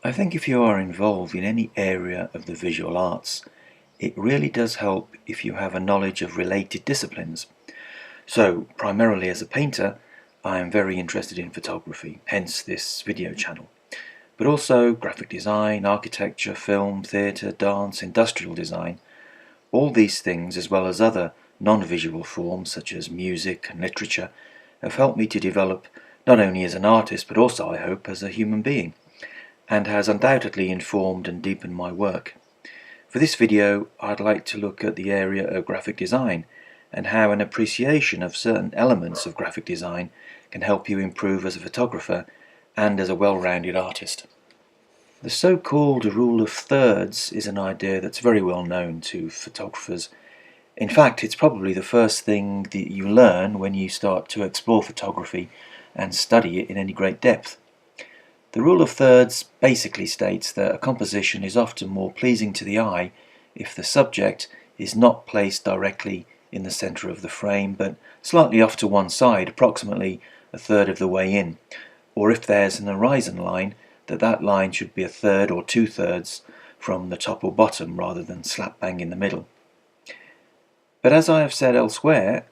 I think if you are involved in any area of the visual arts, it really does help if you have a knowledge of related disciplines. So, primarily as a painter, I am very interested in photography, hence this video channel. But also graphic design, architecture, film, theatre, dance, industrial design. All these things, as well as other non-visual forms such as music and literature, have helped me to develop not only as an artist but also, I hope, as a human being, and has undoubtedly informed and deepened my work. For this video, I'd like to look at the area of graphic design and how an appreciation of certain elements of graphic design can help you improve as a photographer and as a well-rounded artist. The so-called rule of thirds is an idea that's very well known to photographers. In fact, it's probably the first thing that you learn when you start to explore photography and study it in any great depth. The rule of thirds basically states that a composition is often more pleasing to the eye if the subject is not placed directly in the centre of the frame but slightly off to one side, approximately a third of the way in, or if there's an horizon line, that line should be a third or two-thirds from the top or bottom rather than slap bang in the middle. But as I have said elsewhere,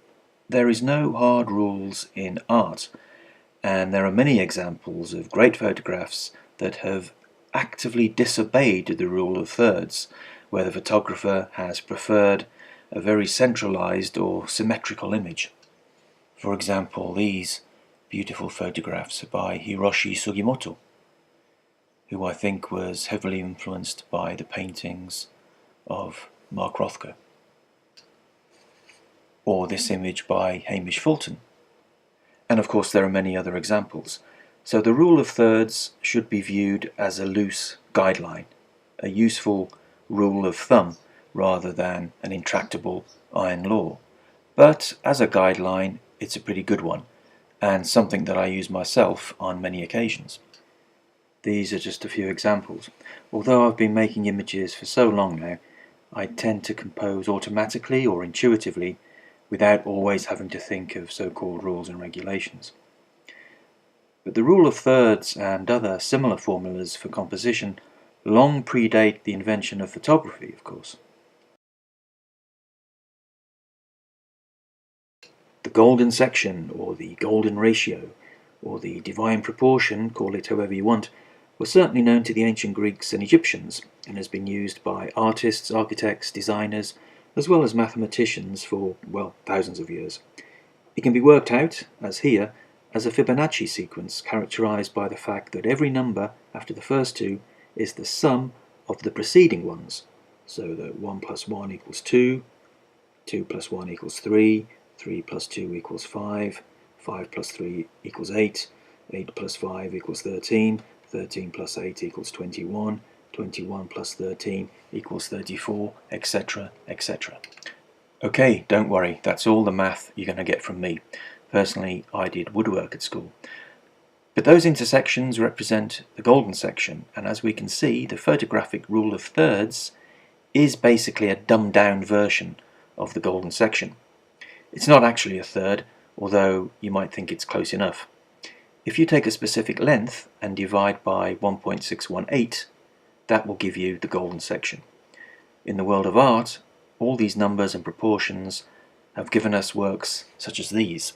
there is no hard rules in art, and there are many examples of great photographs that have actively disobeyed the rule of thirds, where the photographer has preferred a very centralized or symmetrical image. For example, these beautiful photographs by Hiroshi Sugimoto, who I think was heavily influenced by the paintings of Mark Rothko. Or this image by Hamish Fulton. And of course there are many other examples. So the rule of thirds should be viewed as a loose guideline, a useful rule of thumb rather than an intractable iron law. But as a guideline, it's a pretty good one, and something that I use myself on many occasions. These are just a few examples. Although I've been making images for so long now, I tend to compose automatically or intuitively without always having to think of so-called rules and regulations. But the rule of thirds and other similar formulas for composition long predate the invention of photography, of course. The golden section, or the golden ratio, or the divine proportion, call it however you want, was certainly known to the ancient Greeks and Egyptians and has been used by artists, architects, designers, as well as mathematicians for, well, thousands of years. It can be worked out, as here, as a Fibonacci sequence characterized by the fact that every number after the first two is the sum of the preceding ones, so that 1 plus 1 equals 2, 2 plus 1 equals 3, 3 plus 2 equals 5, 5 plus 3 equals 8, 8 plus 5 equals 13, 13 plus 8 equals 21, 21 plus 13 equals 34, etc., etc. Okay, don't worry, that's all the math you're going to get from me. Personally, I did woodwork at school. But those intersections represent the golden section, and as we can see, the photographic rule of thirds is basically a dumbed-down version of the golden section. It's not actually a third, although you might think it's close enough. If you take a specific length and divide by 1.618, that will give you the golden section. In the world of art, all these numbers and proportions have given us works such as these.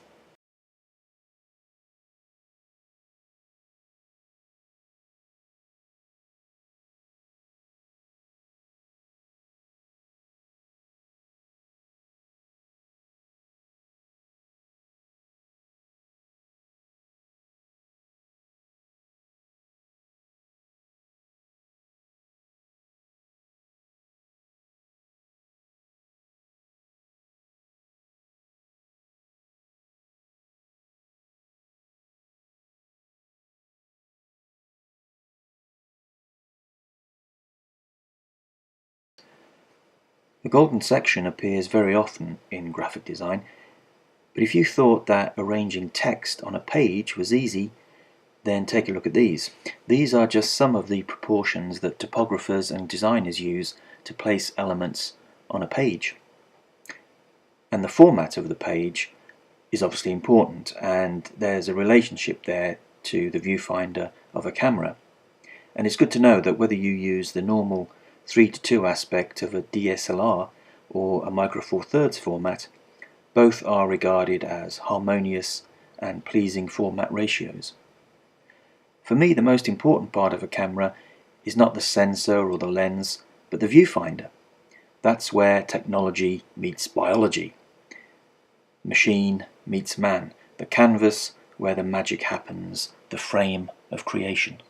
The golden section appears very often in graphic design, but if you thought that arranging text on a page was easy, then take a look at these. These are just some of the proportions that typographers and designers use to place elements on a page. And the format of the page is obviously important, and there's a relationship there to the viewfinder of a camera. and it's good to know that whether you use the normal 3:2 aspect of a DSLR or a Micro Four Thirds format, both are regarded as harmonious and pleasing format ratios. For me, the most important part of a camera is not the sensor or the lens, but the viewfinder. That's where technology meets biology. Machine meets man. The canvas where the magic happens, the frame of creation.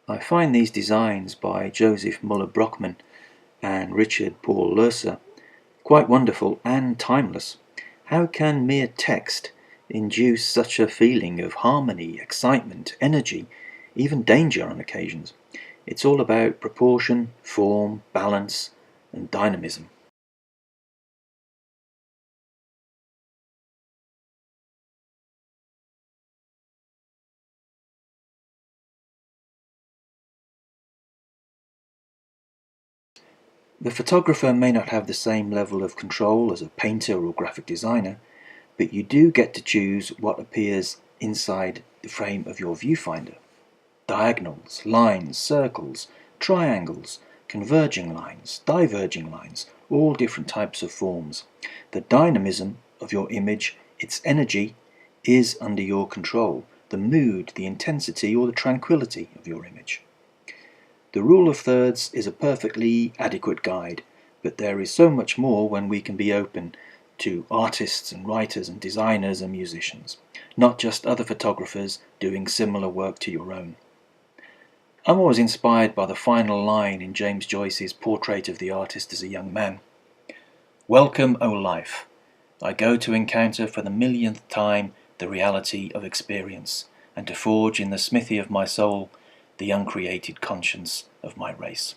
I find these designs by Josef Müller-Brockmann and Richard Paul Lohse quite wonderful and timeless. How can mere text induce such a feeling of harmony, excitement, energy, even danger on occasions? It's all about proportion, form, balance, and dynamism. The photographer may not have the same level of control as a painter or graphic designer, but you do get to choose what appears inside the frame of your viewfinder. Diagonals, lines, circles, triangles, converging lines, diverging lines, all different types of forms. The dynamism of your image, its energy, is under your control. The mood, the intensity, or the tranquility of your image. The rule of thirds is a perfectly adequate guide, but there is so much more when we can be open to artists and writers and designers and musicians, not just other photographers doing similar work to your own. I'm always inspired by the final line in James Joyce's Portrait of the Artist as a Young Man. Welcome, O life! I go to encounter for the millionth time the reality of experience, and to forge in the smithy of my soul the uncreated conscience of my race.